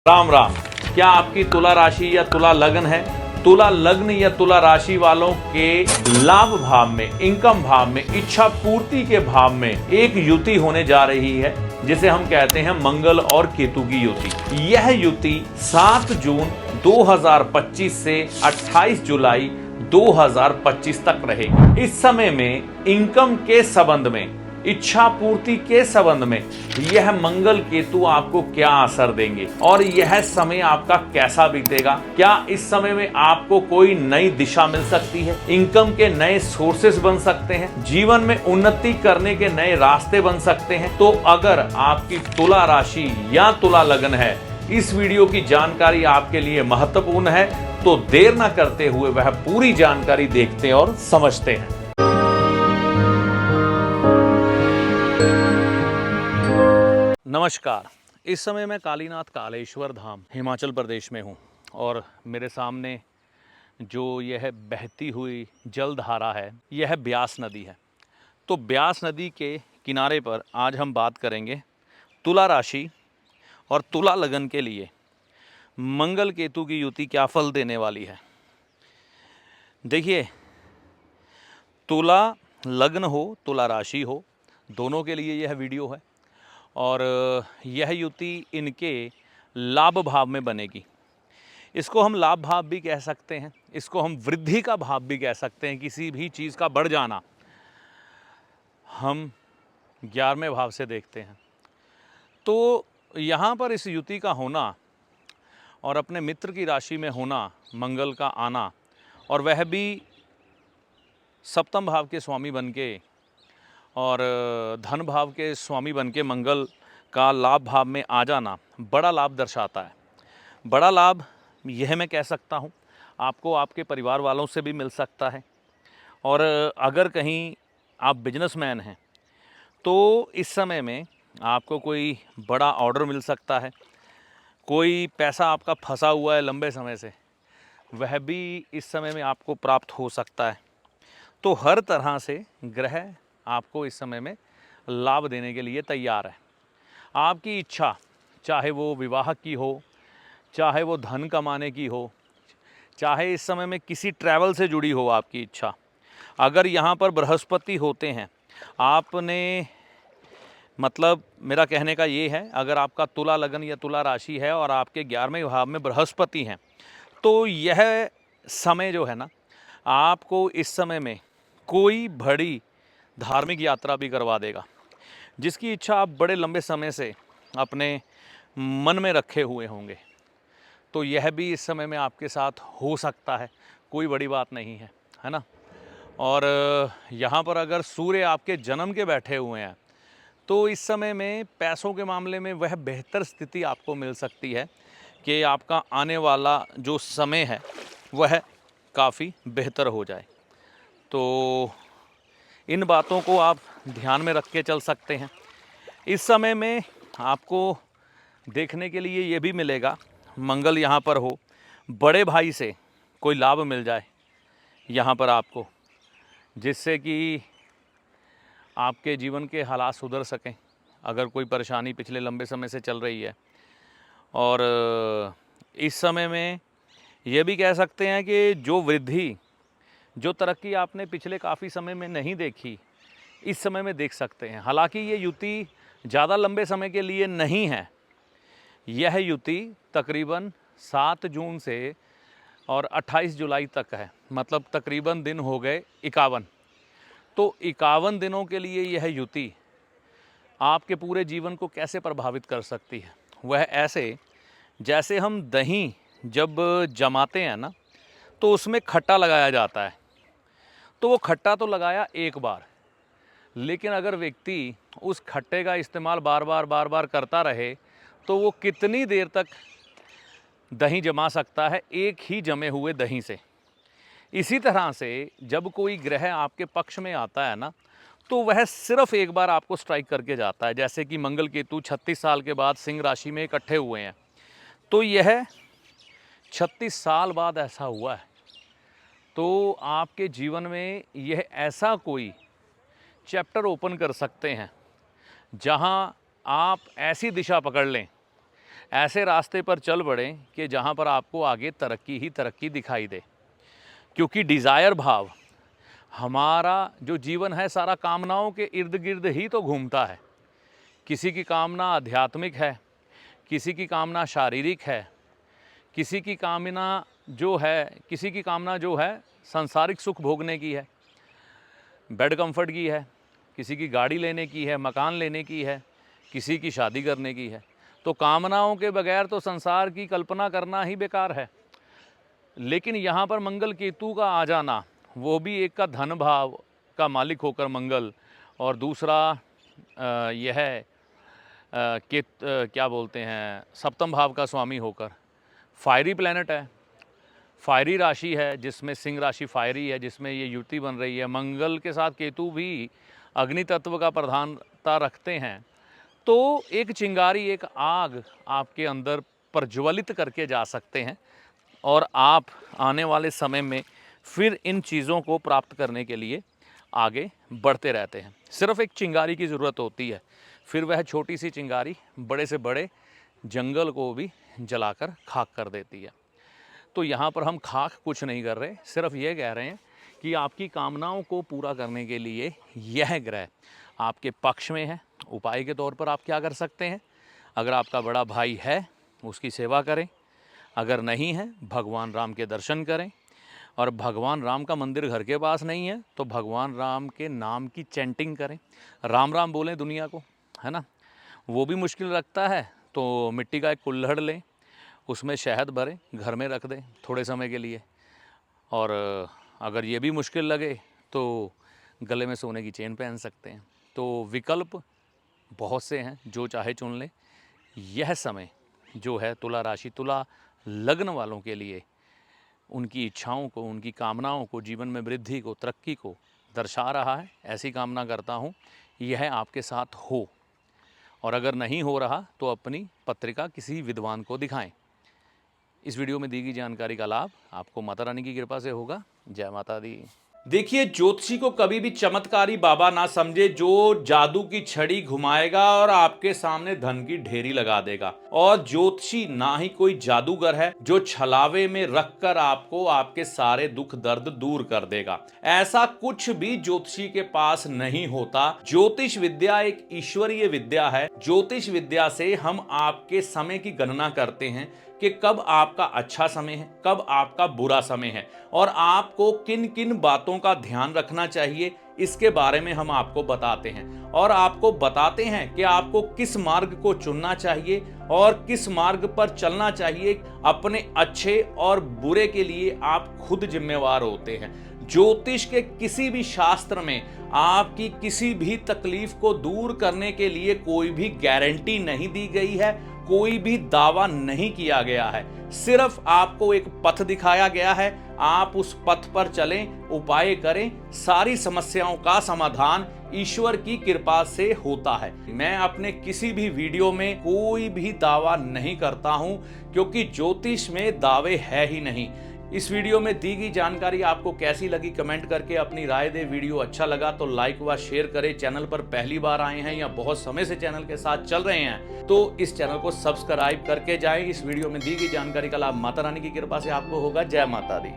राम राम। क्या आपकी तुला राशि या तुला लग्न है? तुला लग्न या तुला राशि वालों के लाभ भाव में, इनकम भाव में, इच्छा पूर्ति के भाव में एक युति होने जा रही है जिसे हम कहते हैं मंगल और केतु की युति। यह युति 7 जून 2025 से 28 जुलाई 2025 तक रहेगी। इस समय में इनकम के संबंध में, इच्छा पूर्ति के संबंध में यह मंगल केतु आपको क्या असर देंगे और यह समय आपका कैसा बीतेगा? क्या इस समय में आपको कोई नई दिशा मिल सकती है? इनकम के नए सोर्सेस बन सकते हैं? जीवन में उन्नति करने के नए रास्ते बन सकते हैं? तो अगर आपकी तुला राशि या तुला लग्न है, इस वीडियो की जानकारी आपके लिए महत्वपूर्ण है, तो देर ना करते हुए वह पूरी जानकारी देखते और समझते हैं। नमस्कार। इस समय मैं कालीनाथ कालेश्वर धाम हिमाचल प्रदेश में हूँ और मेरे सामने जो यह बहती हुई जलधारा है यह ब्यास नदी है। तो ब्यास नदी के किनारे पर आज हम बात करेंगे तुला राशि और तुला लगन के लिए मंगल केतु की युति क्या फल देने वाली है। देखिए, तुला लग्न हो, तुला राशि हो, दोनों के लिए यह वीडियो है और यह युति इनके लाभ भाव में बनेगी। इसको हम लाभ भाव भी कह सकते हैं, इसको हम वृद्धि का भाव भी कह सकते हैं। किसी भी चीज़ का बढ़ जाना हम 11वें भाव से देखते हैं। तो यहाँ पर इस युति का होना और अपने मित्र की राशि में होना, मंगल का आना, और वह भी सप्तम भाव के स्वामी बनके और धन भाव के स्वामी बनके मंगल का लाभ भाव में आ जाना बड़ा लाभ दर्शाता है। बड़ा लाभ यह मैं कह सकता हूँ आपको आपके परिवार वालों से भी मिल सकता है। और अगर कहीं आप बिजनेसमैन हैं तो इस समय में आपको कोई बड़ा ऑर्डर मिल सकता है। कोई पैसा आपका फंसा हुआ है लंबे समय से, वह भी इस समय में आपको प्राप्त हो सकता है। तो हर तरह से ग्रह आपको इस समय में लाभ देने के लिए तैयार है। आपकी इच्छा, चाहे वो विवाह की हो, चाहे वो धन कमाने की हो, चाहे इस समय में किसी ट्रैवल से जुड़ी हो आपकी इच्छा, अगर यहाँ पर बृहस्पति होते हैं, आपने, मतलब मेरा कहने का ये है, अगर आपका तुला लगन या तुला राशि है और आपके 11वें भाव में बृहस्पति हैं, तो यह समय जो है ना, आपको इस समय में कोई बड़ी धार्मिक यात्रा भी करवा देगा जिसकी इच्छा आप बड़े लंबे समय से अपने मन में रखे हुए होंगे। तो यह भी इस समय में आपके साथ हो सकता है, कोई बड़ी बात नहीं है ना। और यहाँ पर अगर सूर्य आपके जन्म के बैठे हुए हैं तो इस समय में पैसों के मामले में वह बेहतर स्थिति आपको मिल सकती है कि आपका आने वाला जो समय है वह काफ़ी बेहतर हो जाए। तो इन बातों को आप ध्यान में रख के चल सकते हैं। इस समय में आपको देखने के लिए ये भी मिलेगा, मंगल यहाँ पर हो, बड़े भाई से कोई लाभ मिल जाए यहाँ पर आपको, जिससे कि आपके जीवन के हालात सुधर सकें अगर कोई परेशानी पिछले लंबे समय से चल रही है। और इस समय में ये भी कह सकते हैं कि जो वृद्धि, जो तरक्की आपने पिछले काफ़ी समय में नहीं देखी, इस समय में देख सकते हैं। हालांकि ये युति ज़्यादा लंबे समय के लिए नहीं है। यह युति तकरीबन 7 जून से और 28 जुलाई तक है, मतलब तकरीबन दिन हो गए 51। तो 51 दिनों के लिए यह युति आपके पूरे जीवन को कैसे प्रभावित कर सकती है? वह ऐसे, जैसे हम दही जब जमाते हैं ना, तो उसमें खट्टा लगाया जाता है। तो वो खट्टा तो लगाया एक बार, लेकिन अगर व्यक्ति उस खट्टे का इस्तेमाल बार बार करता रहे तो वो कितनी देर तक दही जमा सकता है एक ही जमे हुए दही से। इसी तरह से जब कोई ग्रह आपके पक्ष में आता है ना, तो वह सिर्फ एक बार आपको स्ट्राइक करके जाता है। जैसे कि मंगल केतु 36 साल के बाद सिंह राशि में इकट्ठे हुए हैं, तो यह 36 साल बाद ऐसा हुआ है। तो आपके जीवन में यह ऐसा कोई चैप्टर ओपन कर सकते हैं जहां आप ऐसी दिशा पकड़ लें ऐसे रास्ते पर चल पड़ें कि जहाँ पर आपको आगे तरक्की ही तरक्की दिखाई दे। क्योंकि डिज़ायर भाव, हमारा जो जीवन है सारा कामनाओं के इर्द गिर्द ही तो घूमता है। किसी की कामना आध्यात्मिक है, किसी की कामना शारीरिक है, किसी की कामना जो है सांसारिक सुख भोगने की है, बेड कंफर्ट की है, किसी की गाड़ी लेने की है, मकान लेने की है, किसी की शादी करने की है। तो कामनाओं के बगैर तो संसार की कल्पना करना ही बेकार है। लेकिन यहाँ पर मंगल केतु का आ जाना, वो भी एक का धन भाव का मालिक होकर मंगल, और दूसरा यह क्या बोलते हैं, सप्तम भाव का स्वामी होकर, फायरी प्लैनेट है, फायरी राशि है, जिसमें सिंह राशि फायरी है, जिसमें ये युति बन रही है। मंगल के साथ केतु भी अग्नि तत्व का प्रधानता रखते हैं। तो एक चिंगारी, एक आग आपके अंदर प्रज्वलित करके जा सकते हैं, और आप आने वाले समय में फिर इन चीज़ों को प्राप्त करने के लिए आगे बढ़ते रहते हैं। सिर्फ एक चिंगारी की ज़रूरत होती है, फिर वह छोटी सी चिंगारी बड़े से बड़े जंगल को भी जलाकर खाक कर देती है। तो यहाँ पर हम खाक कुछ नहीं कर रहे, सिर्फ ये कह रहे हैं कि आपकी कामनाओं को पूरा करने के लिए यह ग्रह आपके पक्ष में है। उपाय के तौर पर आप क्या कर सकते हैं? अगर आपका बड़ा भाई है, उसकी सेवा करें। अगर नहीं है, भगवान राम के दर्शन करें। और भगवान राम का मंदिर घर के पास नहीं है तो भगवान राम के नाम की चैंटिंग करें, राम राम बोलें दुनिया को, है ना। वो भी मुश्किल लगता है तो मिट्टी का एक कुल्हड़ लें, उसमें शहद भरें, घर में रख दें थोड़े समय के लिए। और अगर ये भी मुश्किल लगे तो गले में सोने की चेन पहन सकते हैं। तो विकल्प बहुत से हैं, जो चाहे चुन लें। यह समय जो है तुला राशि, तुला लग्न वालों के लिए उनकी इच्छाओं को, उनकी कामनाओं को, जीवन में वृद्धि को, तरक्की को दर्शा रहा है। ऐसी कामना करता हूँ यह आपके साथ हो, और अगर नहीं हो रहा तो अपनी पत्रिका किसी विद्वान को दिखाएं। इस वीडियो में दी गई जानकारी का लाभ आपको माता रानी की कृपा से होगा। जय माता दी। देखिए, ज्योतिषी को कभी भी चमत्कारी बाबा ना समझे, जो जादू की छड़ी घुमाएगा और आपके सामने धन की ढेरी लगा देगा। और ज्योतिषी ना ही कोई जादूगर है जो छलावे में रखकर आपको आपके सारे दुख दर्द दूर कर देगा। ऐसा कुछ भी ज्योतिषी के पास नहीं होता। ज्योतिष विद्या एक ईश्वरीय विद्या है। ज्योतिष विद्या से हम आपके समय की गणना करते हैं कि कब आपका अच्छा समय है, कब आपका बुरा समय है, और आपको किन किन बातों का ध्यान रखना चाहिए, इसके बारे में हम आपको बताते हैं। और आपको बताते हैं कि आपको किस मार्ग को चुनना चाहिए और किस मार्ग पर चलना चाहिए। अपने अच्छे और बुरे के लिए आप खुद जिम्मेवार होते हैं। ज्योतिष के किसी भी शास्त्र में आपकी किसी भी तकलीफ को दूर करने के लिए कोई भी गारंटी नहीं दी गई है, कोई भी दावा नहीं किया गया है। सिर्फ आपको एक पथ दिखाया गया है, आप उस पथ पर चलें, उपाय करें। सारी समस्याओं का समाधान ईश्वर की कृपा से होता है। मैं अपने किसी भी वीडियो में कोई भी दावा नहीं करता हूं, क्योंकि ज्योतिष में दावे है ही नहीं। इस वीडियो में दी गई जानकारी आपको कैसी लगी, कमेंट करके अपनी राय दे। वीडियो अच्छा लगा तो लाइक व शेयर करें। चैनल पर पहली बार आए हैं या बहुत समय से चैनल के साथ चल रहे हैं तो इस चैनल को सब्सक्राइब करके जाएं। इस वीडियो में दी गई जानकारी का लाभ माता रानी की कृपा से आपको होगा। जय माता दी।